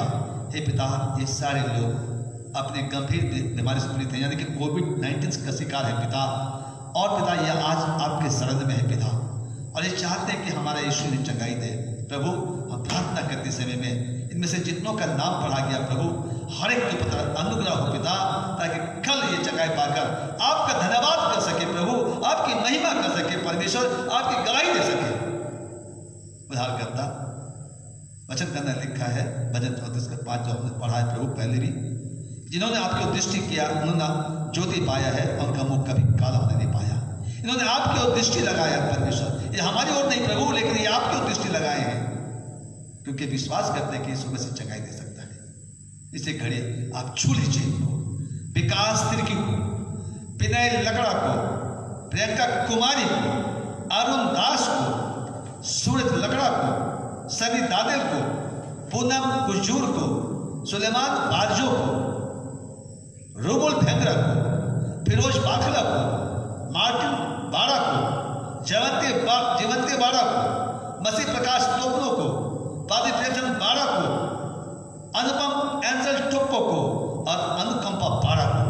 हे पिता, ये सारे लोग अपने गंभीर बीमारी से पीड़ित हैं, यानी कि कोविड-19 का शिकार है पिता। और पिता, यह आज आपके शरण में है पिता, और ये चाहते हैं कि हमारा यीशु ने चंगाई दे। प्रभु, हम प्रार्थना करते समय में इनमें से जितनों का नाम पढ़ा गया प्रभु, हर एक के पुत्र अनुग्रह हो पिता, ताकि कल ये चंगाई पाकर आपका धन्यवाद कर सके प्रभु, आपकी महिमा कर सके परमेश्वर, आपकी गवाही दे सके। उद्धारकर्ता वचन के अंदर लिखा है, भजन 34 का 5 जो हमने पढ़ा है प्रभु पहले भी, जिन्होंने आपकी दृष्टि किया उन्होंने ज्योति पाया है, उनका मुख कभी काला होने नहीं पाया। इन्होंने आपकी ओर दृष्टि लगाया परमेश्वर, ये हमारी ओर नहीं प्रभु, लेकिन ये आपकी ओर दृष्टि लगाए हैं, क्योंकि विश्वास करते हैं कि यीशु मसीह चंगाई दे सकता है। इसे घड़ी आप छू लीजिए इनको, विकास तिर्की को, विनय लकड़ा को, प्रियंका कुमारी को, अरुण दास को, सूरज लकड़ा को, सनी दादिल को, पूनम कुजूर को, सुलेमान बारजो को, रुमुल भेंगरा को, फिरोज बाखला को, मार्टिन बाड़ा को, जयवंती बाड़ा को, मसीह प्रकाश तोपनो को, पादी प्रेमचंद बाड़ा को, अनुपम एंजल टोप्पो को और अनुकंपा बाड़ा को।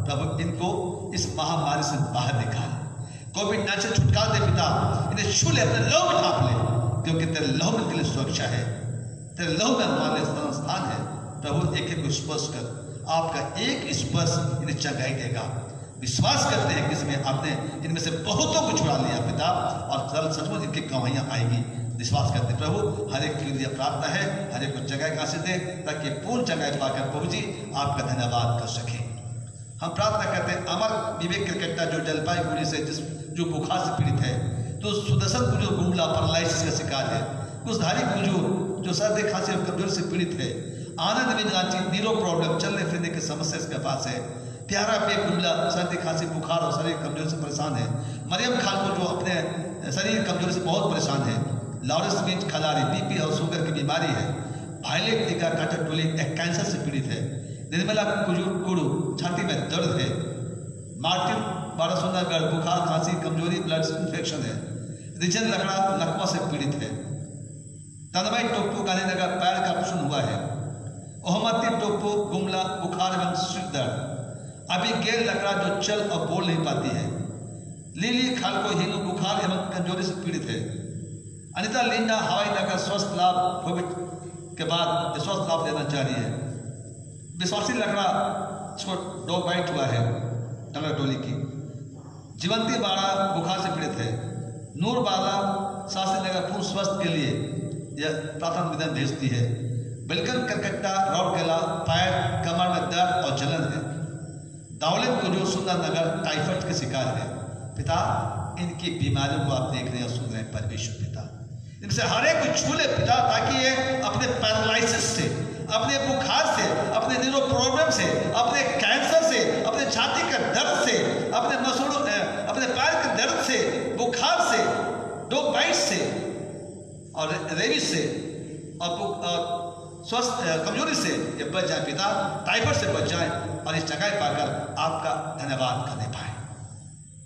प्रभु, इनको इस महामारी से बाहर निकाल, कोविड-19 से छुटकारा दे पिता, इन्हें छू ले, अपने लहू में ढांप ले, क्योंकि तेरे लहू में के लिए सुरक्षा है, तेरे लहू में हमारे स्थान है। प्रभु, एक एक को स्पर्श कर, आपका एक स्पर्श इन्हें चंगाई देगा। विश्वास करते हैं कि इसमें आपने इनमें से बहुतों को छुड़ा लिया पिता, और कल सचमुच इनकी गवाहियां आएगी। विश्वास करते हैं प्रभु, हर एक के लिए प्रार्थना है, हर एक को चंगाई का दे, ताकि पूर्ण चंगाई पाकर प्रभु जी आपका धन्यवाद कर सके। हम प्रार्थना करते हैं अमर विवेक क्रिकेटर जो जलपाईगुड़ी से जो बुखार से पीड़ित है, तो सुदर्शन कुजूर गुमला पैरालिसिस का शिकार है, कुशधारी कुजूर जो सर्दी खांसी और कमजोरी से पीड़ित है, आनंद विजरांची नीरो प्रॉब्लम, चलने फिरने की समस्या इसके पास है, प्यारा पे गुमला सर्दी खांसी बुखार और शरीर कमजोरी से परेशान है, मरियम खान को जो अपने शरीर कमजोरी से बहुत परेशान है, लॉरेंस मिंच खलारी बीपी और शुगर की बीमारी है, वायलेट टीका काटर टोली एक कैंसर से पीड़ित है, निर्मला कुजूर कुड़ू छाती में दर्द है, मार्टिन 12 बुखार, खांसी, कमजोरी, ब्लड इन्फेक्शन है। रिजन लकड़ा लकवा से पीड़ित है। तनमय टोप्पो गांधीनगर पैर का ऑपरेशन हुआ है। ओहमती टोप्पो गुमला बुखार एवं सिर दर्द। अभी गेल लकड़ा जो चल और बोल नहीं पाती है। लिली खालको हिनू बुखार एवं कमजोरी से पीड़ित है। अनिता लिंडा हवाई नगर स्वस्थ लाभ कोविड के बाद स्वस्थ लाभ लेना चाह रही है। विश्वासी लकड़ा इसको डॉग बाइट हुआ है टंगर टोली की। जीवंती बाड़ा बुखार से पीड़ित है। नूर बाला शास्त्री नगर पूर्ण स्वस्थ के लिए यह प्रार्थना निवेदन भेजती है। बिलकन करकट्टा रौड़केला पैर कमर में दर्द और जलन है। दावलिन को जो सुंदर नगर टाइफाइड के शिकार है। पिता इनकी बीमारियों को आप देख रहे हैं और सुन रहे हैं परमेश्वर पिता इनसे हर एक को छू ले पिता, ताकि ये अपने पैरालिसिस से, अपने बुखार से, अपने न्यूरो प्रॉब्लम से, अपने कैंसर से, अपने छाती के दर्द से, अपने मसूड़ों अपने पैर के दर्द से, बुखार से, डॉग बाइट से और रेबीज से और स्वस्थ कमजोरी से ये बच जाए पिता, टाइफाइड से बच जाए और इस जगह पाकर आपका धन्यवाद करने पाए।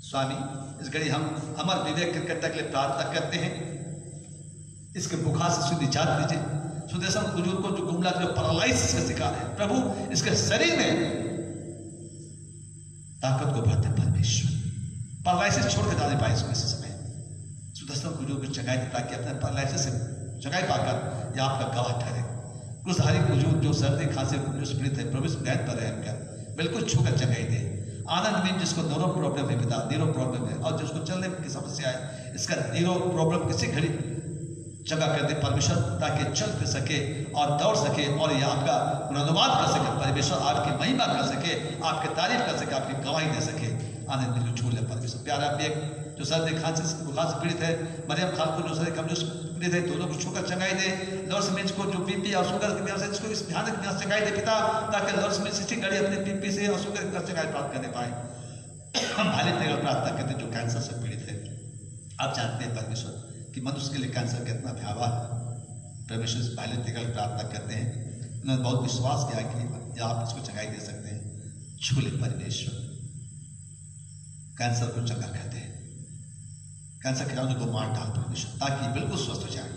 स्वामी, इस घड़ी हम अमर विवेक करकट्टा के लिए प्रार्थना करते हैं। इसके बुखार से निजात दीजिए। सुदेशम बुजुर्ग को जो गुमला जो पैरालाइसिस का शिकार है, प्रभु इसके शरीर में ताकत को भरते परमेश्वर, पैरालाइसिस छोड़ के जाने पाए इसको इस समय। सुदेशम बुजुर्ग को जगाए ताकि अपने पैरालाइसिस से जगाए पाकर यह आपका गवाह ठहरे। कुशधारी बुजुर्ग जो सर्दी खांसी पीड़ित है, प्रभु इस गैर पर रहम कर बिल्कुल छूकर जगाई दे। आनंद में जिसको न्यूरो प्रॉब्लम है पिता, न्यूरो प्रॉब्लम है और जिसको चलने की समस्या है, इसका न्यूरो प्रॉब्लम किसी घड़ी जगह कर दे परमेश्वर, ताकि चल फिर सके और दौड़ सके और ये आपका गुणानुवाद कर सके परमेश्वर, आपकी महिमा कर सके, आपकी तारीफ कर सके, आपकी गवाही दे सके। आनंद को छू ले परमेश्वर। प्यारा बेग जो सर्दी खांसी बुखार से पीड़ित है, मरियम खान को जो शरीर कमजोर पीड़ित है, दोनों को छूकर चंगाई दे। लॉर्स मिंच को जो बीपी और शुगर की वजह से इसको इस ध्यान की वजह से चंगाई दे पिता, ताकि लॉर्स मिंच इसी घड़ी अपने बीपी से और शुगर की चंगाई प्राप्त करने पाए। हम भाले तेरा प्रार्थना करते हैं जो कैंसर से पीड़ित है। आप जानते हैं परमेश्वर कि मनुष्य के लिए कैंसर कितना भयावह है। परमेश्वर से पहले टिकल प्रार्थना करते हैं। उन्होंने बहुत विश्वास किया कि आप इसको चंगाई दे सकते हैं। छू ले परमेश्वर, कैंसर को चंगा कर दे, कैंसर कीटाणु को मार डाल परमेश्वर, ताकि बिल्कुल स्वस्थ हो जाए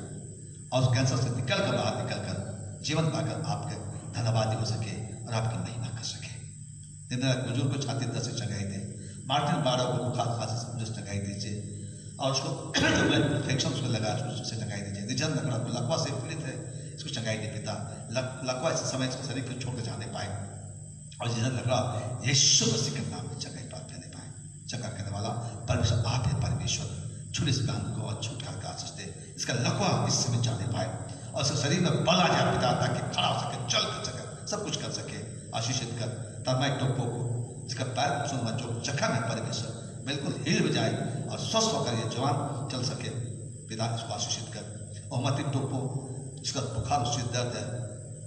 और उस कैंसर से निकल कर बाहर निकल कर जीवन पाकर आपके धन्यवादी हो सके और आपकी महिमा कर सके। दिन रात बुजुर्ग को छाती दर्द से चंगाई दे। मार्टिन बाड़ा को बुखार खांसी से चंगाई दीजिए और उसको जो ब्लड इन्फेक्शन उसको लगा उससे चंगाई दीजिए। निजन लकड़ा को लकवा से पीड़ित है, इसको चंगाई दे पिता। लकवा इस समय इसके शरीर को छोड़ कर जाने पाए और निजन लकड़ा यीशु मसीह के नाम में चंगाई प्राप्त करने पाए। चंगा करने वाला परमेश्वर आप है परमेश्वर। छुरी इस गान को और छूटकार का आशीष दे। इसका लकवा इस समय जाने पाए और उसके शरीर में बल आ जाए पिता, ताकि खड़ा हो सके, चल कर सके, सब कुछ कर सके। आशीषित कर तनमय टोप्पो को, जिसका पैर सुनवा जो जख्म है परमेश्वर बिल्कुल हिल जाए और स्वस्थ होकर ये जवान चल सके पिता, इसको आशीषित कर। ओहमती टोप्पो जिसका बुखार उससे दर्द है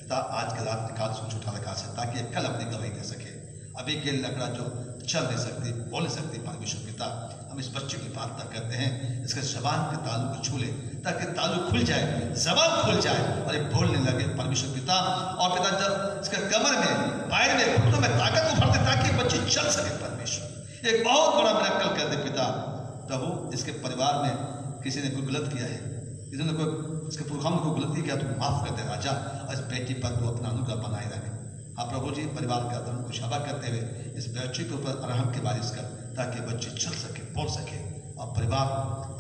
पिता, आज के रात निकाल उसको उठा लगा से, ताकि कल अपनी गवाही दे सके। अभी के लकड़ा जो चल नहीं सकती, बोल नहीं सकती परमेश्वर पिता, हम इस बच्चे की प्रार्थना करते हैं, इसके जबान के तालू को छू ले, ताकि तालू खुल जाए, जबान खुल जाए और ये बोलने लगे परमेश्वर पिता। और पिता जब इसके कमर में, पैर में, घुटनों में ताकत को भरते, ताकि बच्चे चल सके परमेश्वर। एक बहुत बड़ा मिरेकल कर दे पिता। प्रभु इसके परिवार में किसी ने कोई गलत किया है, किसी ने कोई इसके पुरखाओं को गलती किया तो माफ कर दे राजा, और इस बेटी पर तो अपना अनुग्रह बनाए रखे। हाँ प्रभु जी, परिवार का धर्म को क्षमा करते हुए इस बच्चे के ऊपर अरहम की बारिश कर, ताकि बच्चे चल सके, बोल सके और परिवार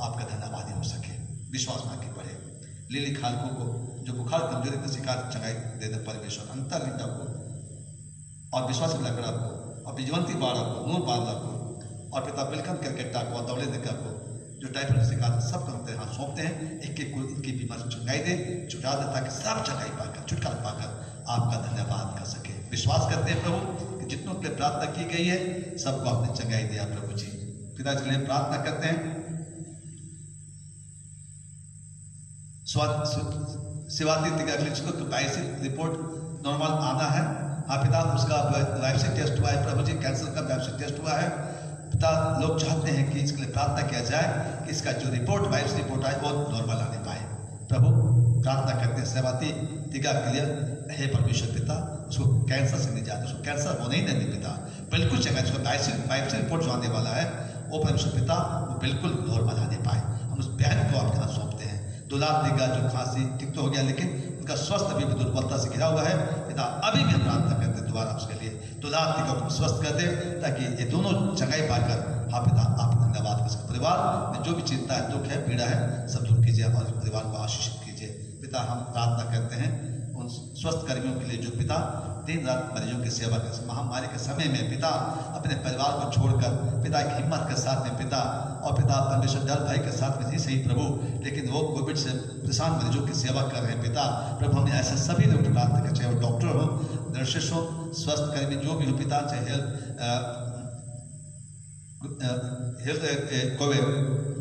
आपका धन्यवादी हो सके, विश्वास में आगे बढ़े। लिली खालको को जो बुखार कमजोरी का शिकार चंगाई दे दे परमेश्वर। अंतर लिंडा को और विश्वास लकड़ा को और विजवंती बाड़ा को, नूर बाला को और पिता बिलकन करकेट्टा को और दौड़े दिक्का को जो टाइफाइड का शिकार सब करते हैं, हाथ सौंपते हैं। एक एक को इनकी बीमारी चंगाई दे, छुटा दे, ताकि सब चंगाई पाकर, छुटकारा पाकर आपका धन्यवाद कर सके। विश्वास करते हैं प्रभु कि जितनों के लिए प्रार्थना की गई है सबको आपने चंगाई दिया प्रभु जी। पिता इसके लिए प्रार्थना करते हैं। शिवादित्य अगले रिपोर्ट नॉर्मल आना है। हाँ पिता, उसका वाइप्सिक टेस्ट हुआ है प्रभु जी, कैंसर का वाइप्सिक टेस्ट हुआ है पिता। लोग चाहते हैं कि इसके लिए प्रार्थना किया जाए कि इसका जो रिपोर्ट वाइप्स रिपोर्ट आए वो नॉर्मल आने पाए। प्रभु प्रार्थना करते हैं सेवाती टीका के लिए, हे परमेश्वर पिता उसको कैंसर से निजात, उसको कैंसर होने ही नहीं दे पिता, बिल्कुल चंगा, उसको बायोप्सी रिपोर्ट जो आने वाला है वो परमेश्वर पिता वो बिल्कुल नॉर्मल आने पाए। हम उस बहन को आपके हाथ सौंपते हैं। दुलार देगा जो खांसी ठीक तो हो गया लेकिन उनका स्वस्थ अभी भी दुर्बलता से घिरा हुआ है पिता, अभी भी हम प्रार्थना करते हैं दोबारा उसके लिए दुलार देगा को स्वस्थ कर दे ताकि ये दोनों चंगाई पाकर हाँ पिता आप धन्यवाद कर सके। परिवार में जो भी चिंता है, दुख है, पीड़ा है, सब दूर कीजिए और परिवार को आशीषित कीजिए पिता। हम प्रार्थना करते हैं उन स्वस्थ कर्मियों के लिए जो पिता दिन रात मरीजों की सेवा कर, महामारी के समय में पिता अपने परिवार को छोड़कर पिता की हिम्मत के साथ में पिता और पिता परमेश्वर डर भाई के साथ में ही सही प्रभु, लेकिन वो कोविड से परेशान मरीजों की सेवा कर रहे हैं पिता। प्रभु हमें ऐसे सभी लोग प्रार्थना करें, चाहे वो डॉक्टर हो, नर्सेस हो, स्वास्थ्य कर्मी जो भी हो पिता, चाहे हेल्थ कोविड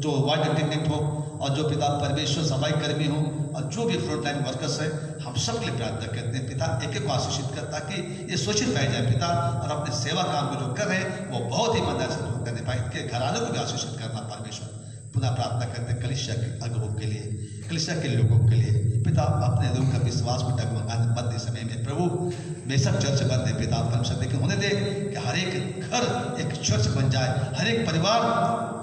जो वार्ड अटेंडेंट हो और जो पिता परमेश्वर सफाई कर्मी हो और जो भी फ्रंट लाइन वर्कर्स है, हम सब के लिए प्रार्थना करते हैं पिता एक एक को आशीषित कर ताकि ये सूचित पाए जाए पिता और अपने सेवा काम को जो कर रहे हैं वो बहुत ही ईमानदारी से करने पाए, इनके घरानों को भी आशीषित करना परमेश्वर। पुनः प्रार्थना करते हैं कलीसिया के अगुवों के लिए, कलीसिया के लोगों के लिए पिता, अपने लोगों का विश्वास को डगमगाने बंद समय में प्रभु बेशक चर्च बंद है पिता परमेश्वर, लेकिन होने दे कि हर एक घर एक चर्च बन जाए, हर एक परिवार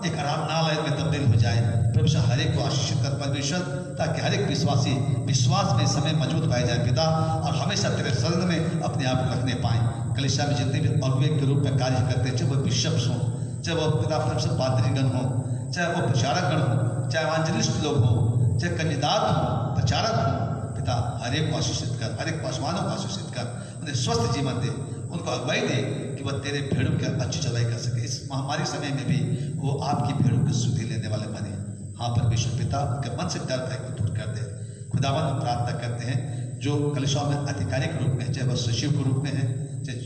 एक आराधनालय में तब्दील हो जाए परमेश्वर। हर एक को आशीषित कर परमेश्वर ताकि हर एक विश्वासी विश्वास में समय मजबूत पाया जाए पिता और हमेशा तेरे शरण में अपने आप को रखने पाए। कलीसिया में जितने भी अगुवे के रूप में कार्य करते हैं, चाहे वो बिशप्स हों, चाहे वो पिता परमेश्वर पादरीगण हों, चाहे वो प्रचारकगण हों, चाहे इवांजलिस्ट लोग हों, चाहे कंजिदात हों, प्रचारक हों पिता, हर एक को आशीषित कर, हर एक पासवानों को आशीषित कर, उन्हें स्वस्थ जीवन दे, उनको अगुवाई दे कि वह तेरे भेड़ों की अच्छी चलाई कर सके। इस महामारी समय में भी वो आपकी भेड़ों की सुधि लेने वाले बने। हाँ परमेश्वर पिता उनके मन से डर भय को दूर कर दे। खुदावन हम प्रार्थना करते हैं जो कलीसिया में अधिकारी के रूप में है, चाहे वह सचिव के रूप में है, चाहे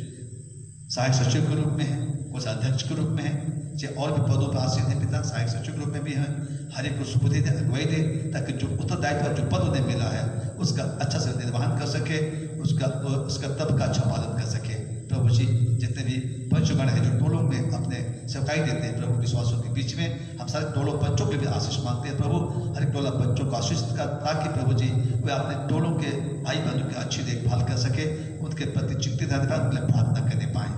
सहायक सचिव के रूप में है, कुछ अध्यक्ष के रूप में है, चाहे और भी पदों पर आसीन है पिता, सहायक सचिव के रूप में भी है, हर एक को सुबुद्धि दे, अगुवाई दे ताकि जो उत्तरदायित्व जो पद उन्हें मिला है उसका अच्छा से निर्वहन कर सके, उसका तब का अच्छा पालन कर सके। प्रभु जी जितने भी पंचगण है जो टोलों में अपने सेवकाई देते हैं प्रभु विश्वासों के बीच में, हम सारे टोलों पंचों के भी आशीष मांगते हैं प्रभु, हर एक टोला पंचों को आशीष कर ताकि प्रभु जी वे अपने टोलों के भाई बहनों की अच्छी देखभाल कर सके, उनके प्रति चिंतित रहने पाए, उनके लिए प्रार्थना करने पाए।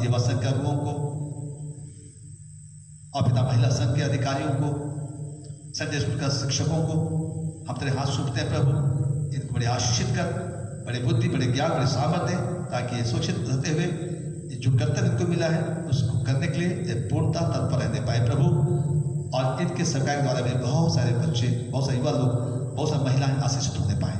युवा संघ के अगुओं को और पिता महिला संघ के अधिकारियों को, संडे स्कूल का शिक्षकों को हम तेरे हाथ सौंपते हैं प्रभु, इनको बड़े आशीषित कर, बड़े बुद्धि, बड़े ज्ञान, बड़े सामर्थ्य ताकि ये सोचित रहते हुए जो कर्तव्य इनको मिला है उसको करने के लिए पूर्णता तत्पर रहने पाए प्रभु। और इनके सरकार द्वारा भी बहुत सारे बच्चे, बहुत सारे युवा लोग, बहुत सारी महिलाएं आशीषित होने पाए।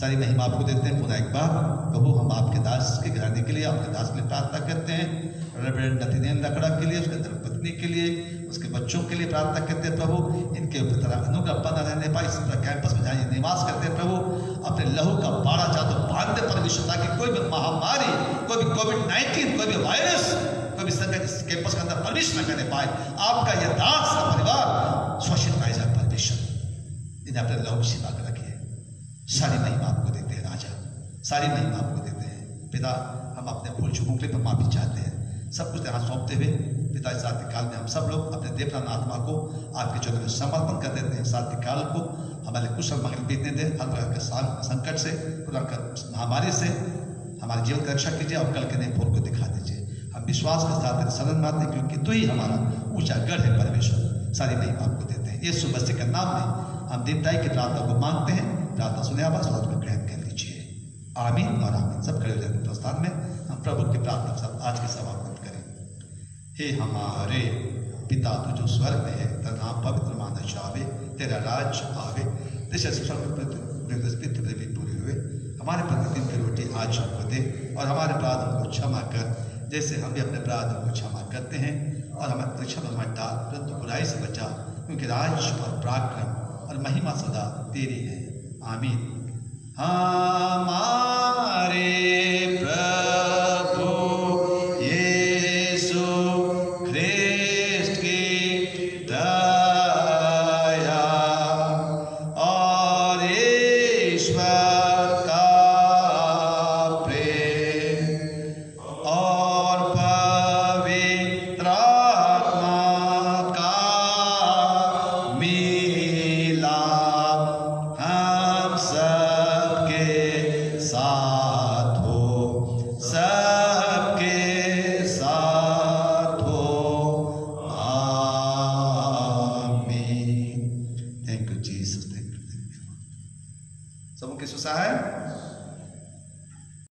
सारी महिमा आपको देते हैं। पुनः एक बार प्रभु हम आपके दास के घराने के लिए, आपके दास के लिए प्रार्थना करते हैं। रेवरेंड नथीनियल लकड़ा के लिए, उसके धर्मपत्नी के लिए, उसके बच्चों के लिए प्रार्थना करते हैं प्रभु, इनके ऊपर तरह अनुग्रह बना रहने पाए। इस कैंपस में जहाँ ये निवास करते हैं प्रभु, अपने लहू का बाड़ा चादर बांध दे परमेश्वर ताकि कोई भी महामारी, कोई भी कोविड-19, कोई भी वायरस, कोई भी संकट इस कैंपस के अंदर प्रवेश न करने पाए। आपका यह दास का परिवार सुरक्षित पाए जाए परमेश्वर, इन्हें अपने लहू की सेवा कर रखिए। सारी महिमा आपको देते हैं राजा, सारी महिमा आपको देते हैं पिता। हम अपने भूल चूकों के लिए माफी चाहते हैं, सब कुछ यहाँ सौंपते हुए पिता इस रात्रि काल में हम सब लोग अपने देवरान आत्मा को आपके चरणों में समर्पण कर देते हैं। इस रात्रि काल को हमारे कुशल मंगल बीतने दें, हर प्रकार के संकट से, महामारी से हमारे जीवन की रक्षा कीजिए और कल के नए भोर को दिखा दीजिए। हम विश्वास के साथ शरण मारते हैं क्योंकि तू ही हमारा ऊंचा गढ़ है परमेश्वर। सारी महिमा आपको देते हैं यीशु मसीह के नाम में हम दीनताई की प्रार्थना को मांगते हैं। प्रार्थना सुने आवाज को ग्रहण कर लीजिए। आमीन और आमीन। सब खड़े हो जाए प्रस्थान में हम प्रभु की प्रार्थना सब आज की सभा बंद करें। हे हमारे पिता तू जो स्वर्ग में है, तेरा नाम पवित्र माना जावे, तेरा राज आवे, पृथ्वी भी पूरी हुए। हमारे प्रतिदिन की रोटी आज हमको दे और हमारे अपराधों को क्षमा कर जैसे हम भी अपने अपराधों को क्षमा करते हैं, और हमें परीक्षा में मत डाल परंतु बुराई से बचा, क्योंकि राज और पराक्रम और महिमा सदा तेरी है। आमीन। हमारे